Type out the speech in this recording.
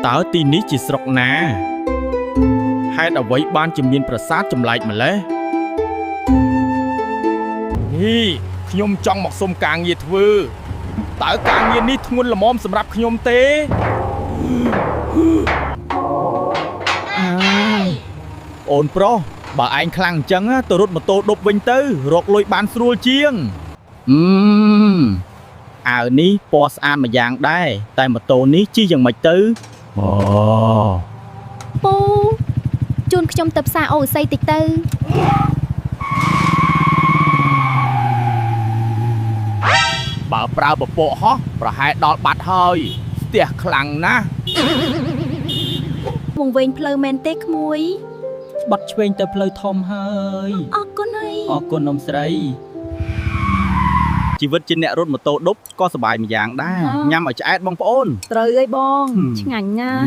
តើទីនេះជាស្រុកណាហេតុអ្វីបានជាមានប្រាសាទចម្លែកម្ល៉េះខ្ញុំចង់មកសុំការងារធ្វើតើការងារនេះធ្ងន់ល្មមសម្រាប់ខ្ញុំទេអូនប្រុសបើឯងខ្លាំងអញ្ចឹងទៅរត់ម៉ូតូដប់វិញទៅរកលុយបានស្រួលជាងអាវនេះពណ៌ស្អាតម្យ៉ាងដែរតែម៉ូតូនេះជិះយ៉ាងម៉េចទៅពូជូនខ្ញុំទៅផ្សារអូស័យតិចទៅបើប្រើពពកហោះប្រហែលដល់បាត់ហើយស្ទះខ្លាំងណាស់វងវែងផ្លូវមែនទេក្មួយបាត់ឆ្វេងទៅផ្លូវធំហើយអរគុណហើយអរគុណនំស្រីជីវិតជាអ្នករត់ម៉ូតូឌុបក៏សប្បាយម្យ៉ាងដែរញ៉ាំឲ្យឆ្អែតបងប្អូនត្រូវហើយបងឆ្ងាញ់ណាស់